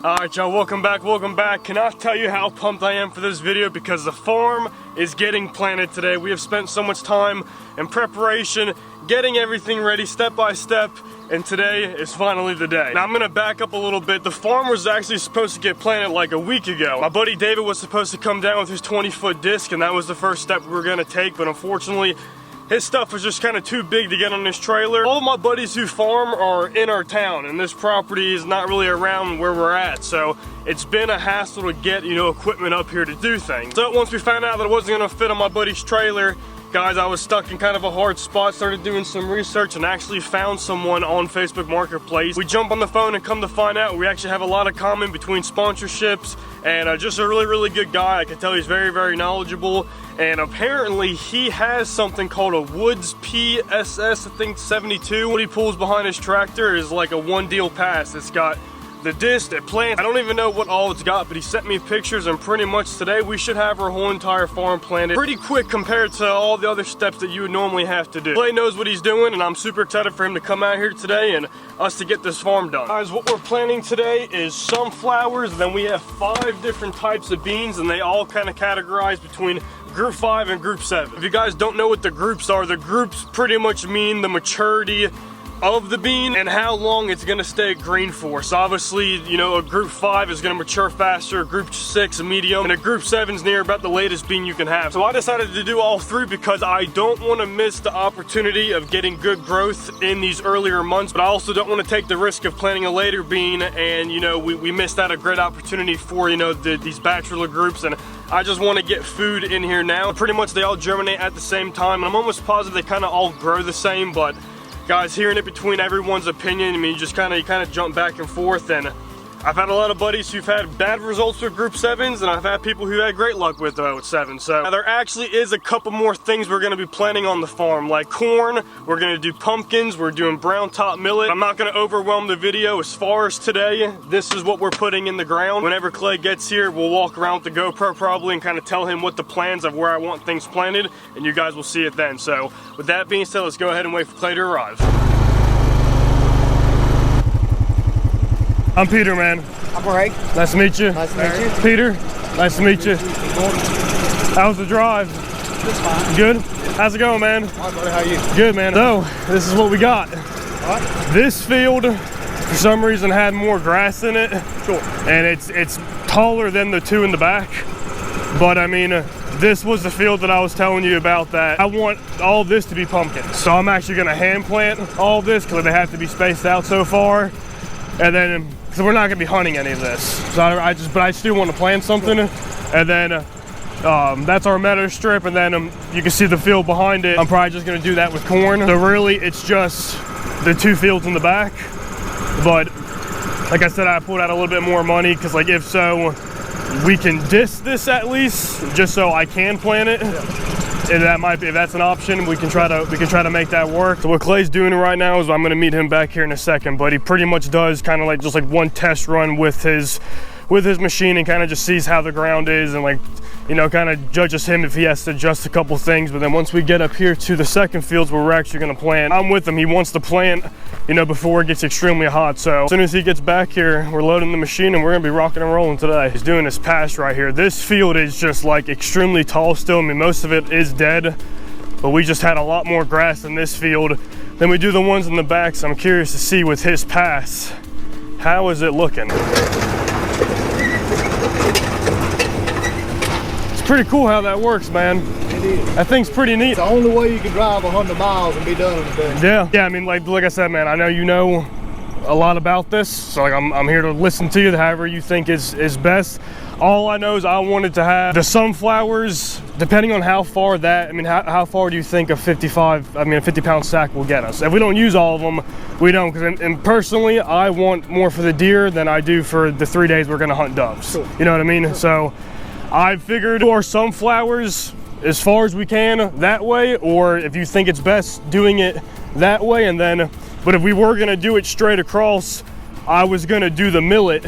Alright y'all, welcome back. Cannot tell you how pumped I am for this video because the farm is getting planted today. We have spent so much time in preparation, getting everything ready step by step, and today is finally the day. Now I'm gonna back up a little bit. The farm was actually supposed to get planted like a week ago. My buddy David was supposed to come down with his 20-foot disc, and that was the first step we were gonna take, but unfortunately, his stuff was just kind of too big to get on this trailer. All of my buddies who farm are in our town, and this property is not really around where we're at, so it's been a hassle to get, equipment up here to do things. So once we found out that it wasn't gonna fit on my buddy's trailer, guys, I was stuck in kind of a hard spot, started doing some research, and actually found someone on Facebook Marketplace. We jump on the phone and come to find out we actually have a lot of common between sponsorships and just a really good guy. I can tell he's very knowledgeable, and apparently he has something called a Woods PSS, I think 72. What he pulls behind his tractor is like a one deal pass. It's got the disc, it plants. I don't even know what all it's got, but he sent me pictures, and pretty much today we should have our whole entire farm planted pretty quick compared to all the other steps that you would normally have to do. Clay knows what he's doing, and I'm super excited for him to come out here today and us to get this farm done. Guys, what we're planting today is sunflowers, then we have 5 different types of beans, and they all kind of categorize between Group 5 and Group 7. If you guys don't know what the groups are, the groups pretty much mean the maturity of the bean and how long it's gonna stay green for. So obviously, a Group 5 is gonna mature faster, a Group 6 a medium, and a Group 7 is near about the latest bean you can have. So I decided to do all 3 because I don't wanna miss the opportunity of getting good growth in these earlier months, but I also don't wanna take the risk of planting a later bean and, we missed out a great opportunity for, these bachelor groups, and I just wanna get food in here now. Pretty much they all germinate at the same time, and I'm almost positive they kinda all grow the same, but guys, hearing it between everyone's opinion, you kind of jump back and forth, and I've had a lot of buddies who've had bad results with Group 7s, and I've had people who had great luck with 7s. So now there actually is a couple more things we're gonna be planting on the farm, like corn, we're gonna do pumpkins, we're doing brown top millet. I'm not gonna overwhelm the video. As far as today, this is what we're putting in the ground. Whenever Clay gets here, we'll walk around with the GoPro probably and kind of tell him what the plans of where I want things planted, and you guys will see it then. So with that being said, let's go ahead and wait for Clay to arrive. I'm Peter, man. I'm Greg. Nice to meet you. Nice to meet you. Peter, nice to meet you. How's the drive? Just fine. Good? How's it going, man? Hi, buddy. How are you? Good, man. So, this is what we got. What? This field, for some reason, had more grass in it. Sure. And it's taller than the 2 in the back. But, I mean, this was the field that I was telling you about that I want all this to be pumpkins. So, I'm actually going to hand plant all this because they have to be spaced out so far. And then, so we're not gonna be hunting any of this. So but I still want to plant something. And then that's our meadow strip. And then you can see the field behind it. I'm probably just gonna do that with corn. So really, it's just the 2 fields in the back. But like I said, I pulled out a little bit more money because, like, if so, we can disc this at least, just so I can plant it. Yeah. And that might be, if that's an option, we can try to make that work. So what Clay's doing right now is I'm gonna meet him back here in a second, but he pretty much does kind of like just like one test run with his machine and kind of just sees how the ground is and, like, kind of judges him if he has to adjust a couple things. But then once we get up here to the second fields where we're actually gonna plant, I'm with him. He wants to plant, before it gets extremely hot. So as soon as he gets back here, we're loading the machine and we're gonna be rocking and rolling today. He's doing this pass right here. This field is just like extremely tall still. I mean, most of it is dead, but we just had a lot more grass in this field than we do the ones in the back. So I'm curious to see with his pass, how is it looking? Pretty cool how that works, man. It is. That thing's pretty neat. It's the only way you can drive 100 miles and be done in a day. Yeah. I mean, like I said, man, I know you know a lot about this, so like I'm here to listen to you, however you think is best. All I know is I wanted to have the sunflowers, depending on how far how far do you think a 50-pound sack will get us? If we don't use all of them, we don't, and personally, I want more for the deer than I do for the 3 days we're gonna hunt doves. Sure. You know what I mean? Sure. So I figured our sunflowers as far as we can that way, or if you think it's best doing it that way, and then, but if we were gonna do it straight across, I was gonna do the millet.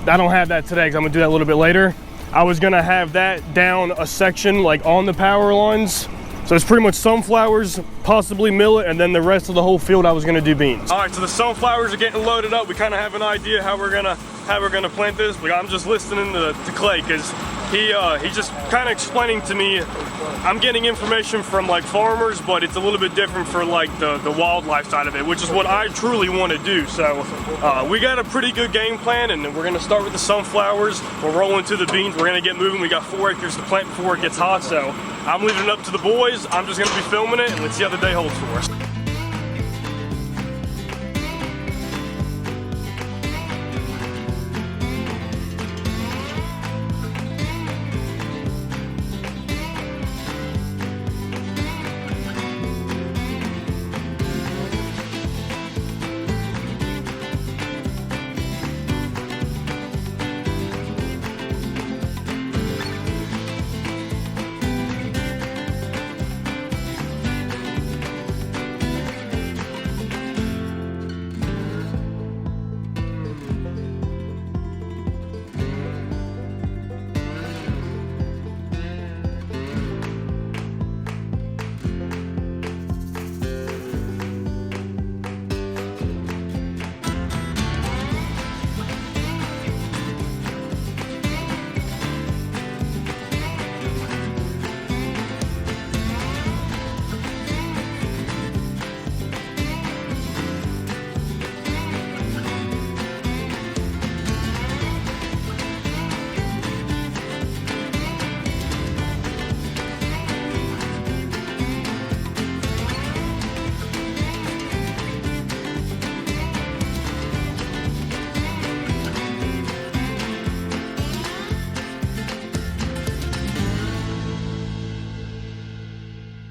I don't have that today because I'm gonna do that a little bit later. I was gonna have that down a section like on the power lines, So it's pretty much sunflowers, possibly millet, and then the rest of the whole field I was gonna do beans. All right, so the sunflowers are getting loaded up. We kind of have an idea how we're gonna plant this. But I'm just listening to Clay, because he's just kind of explaining to me. I'm getting information from like farmers, but it's a little bit different for like the wildlife side of it, which is what I truly want to do. So we got a pretty good game plan, and we're gonna start with the sunflowers. We're rolling to the beans. We're gonna get moving. We got 4 acres to plant before it gets hot, so I'm leaving it up to the boys. I'm just gonna be filming it, and let's see how the day holds for us.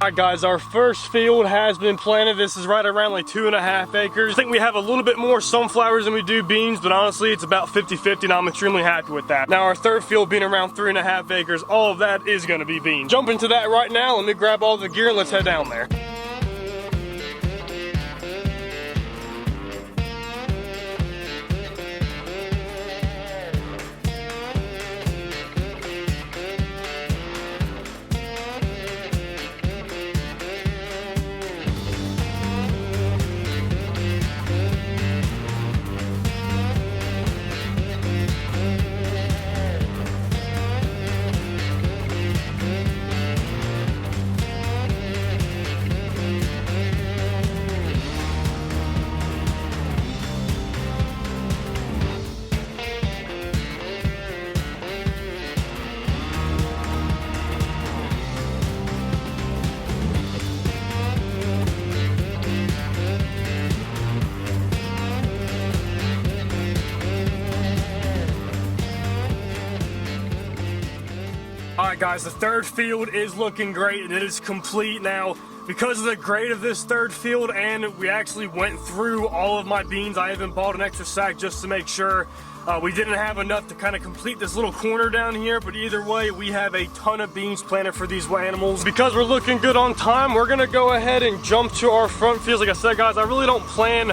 Alright guys, our first field has been planted. This is right around like 2.5 acres. I think we have a little bit more sunflowers than we do beans, but honestly it's about 50-50 and I'm extremely happy with that. Now our third field being around 3.5 acres, all of that is going to be beans. Jump into that right now, let me grab all the gear and let's head down there. Alright guys, the third field is looking great and it is complete now. Because of the grade of this third field, and we actually went through all of my beans, I even bought an extra sack just to make sure we didn't have enough to kind of complete this little corner down here. But either way, we have a ton of beans planted for these animals. Because we're looking good on time, we're gonna go ahead and jump to our front fields. Like I said guys, I really don't plan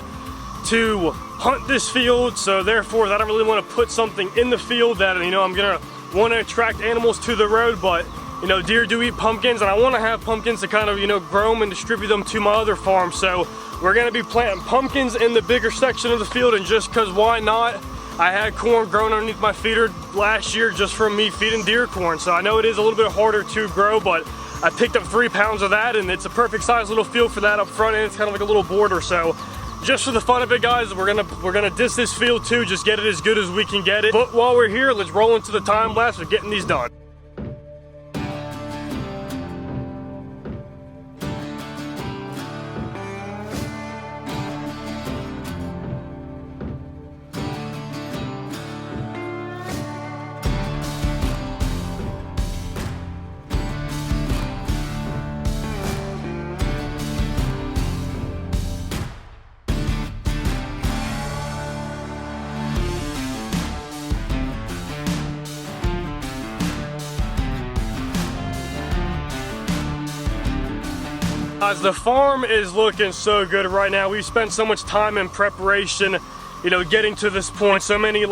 to hunt this field, so therefore I don't really want to put something in the field that, you know, I'm gonna want to attract animals to the road. But you know, deer do eat pumpkins, and I want to have pumpkins to kind of, you know, grow them and distribute them to my other farm. So we're going to be planting pumpkins in the bigger section of the field, and just because why not? I had corn growing underneath my feeder last year just from me feeding deer corn, so I know it is a little bit harder to grow, but I picked up 3 pounds of that, and it's a perfect size little field for that up front, and it's kind of like a little border. So just for the fun of it guys, we're gonna diss this field too, just get it as good as we can get it. But while we're here, let's roll into the time lapse of getting these done. Guys, the farm is looking so good right now. We've spent so much time in preparation, getting to this point. So many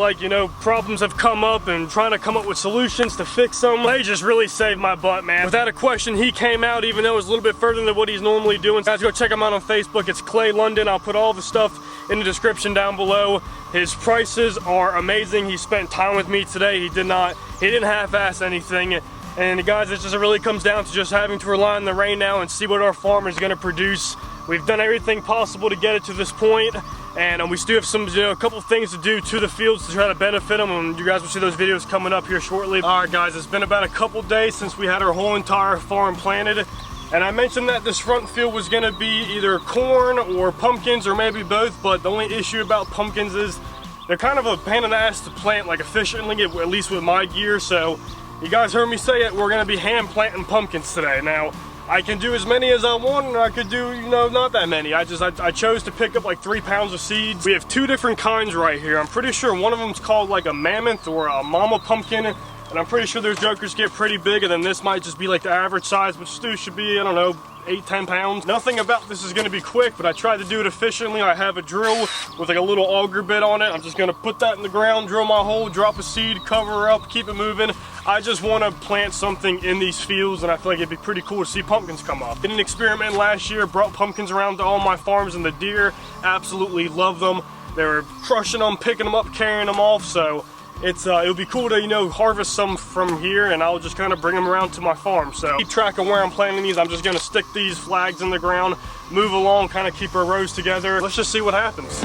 problems have come up and trying to come up with solutions to fix them. They just really saved my butt, man. Without a question, he came out even though it was a little bit further than what he's normally doing. Guys, go check him out on Facebook. It's Clay London. I'll put all the stuff in the description down below. His prices are amazing. He spent time with me today. He didn't half-ass anything. And guys, it just really comes down to just having to rely on the rain now and see what our farm is going to produce. We've done everything possible to get it to this point, and we still have some, a couple things to do to the fields to try to benefit them, and you guys will see those videos coming up here shortly. All right, guys, it's been about a couple days since we had our whole entire farm planted, and I mentioned that this front field was going to be either corn or pumpkins or maybe both, but the only issue about pumpkins is they're kind of a pain in the ass to plant efficiently, at least with my gear. So you guys heard me say it, we're going to be hand planting pumpkins today. Now, I can do as many as I want, and I could do, not that many. I chose to pick up like 3 pounds of seeds. We have 2 different kinds right here. I'm pretty sure one of them's called like a mammoth or a mama pumpkin, and I'm pretty sure those jokers get pretty big, and then this might just be like the average size, which should be, I don't know, 8-10 pounds. Nothing about this is going to be quick, but I tried to do it efficiently. I have a drill with like a little auger bit on it. I'm just going to put that in the ground, drill my hole, drop a seed, cover her up, keep it moving. I just want to plant something in these fields, and I feel like it'd be pretty cool to see pumpkins come up. Did an experiment last year, brought pumpkins around to all my farms, and the deer absolutely love them. They were crushing them, picking them up, carrying them off, so it'll be cool to harvest some from here, and I'll just kind of bring them around to my farm. So keep track of where I'm planting these. I'm just going to stick these flags in the ground, move along, kind of keep our rows together. Let's just see what happens.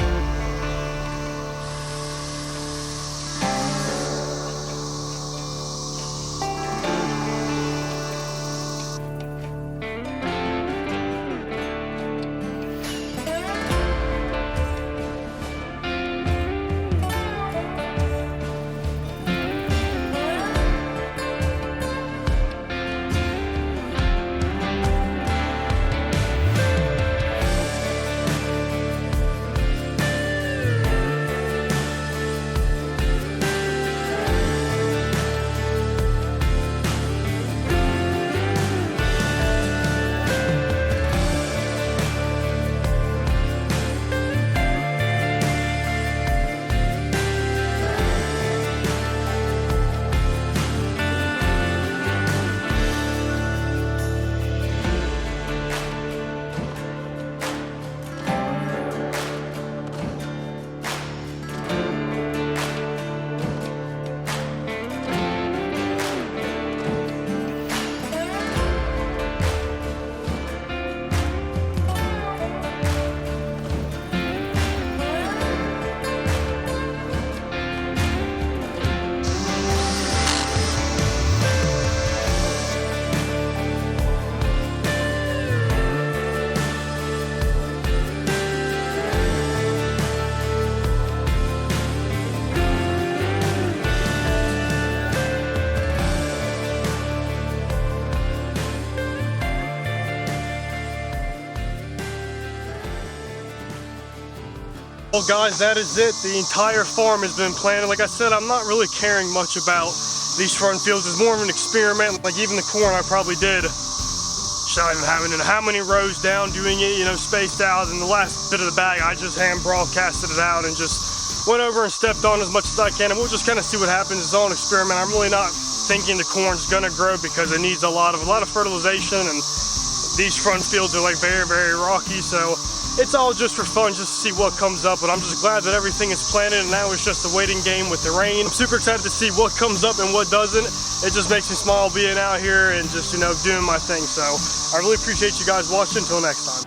Well guys, that is it. The entire farm has been planted. Like I said, I'm not really caring much about these front fields. It's more of an experiment. Like even the corn I probably did, not even having how many rows down, doing it, spaced out. And the last bit of the bag, I just hand broadcasted it out and just went over and stepped on as much as I can. And we'll just kind of see what happens. It's all an experiment. I'm really not thinking the corn's gonna grow because it needs a lot of fertilization, and these front fields are like very, very rocky. So it's all just for fun, just to see what comes up, but I'm just glad that everything is planted, and now it's just a waiting game with the rain. I'm super excited to see what comes up and what doesn't. It just makes me smile being out here and just, doing my thing. So I really appreciate you guys watching. Until next time.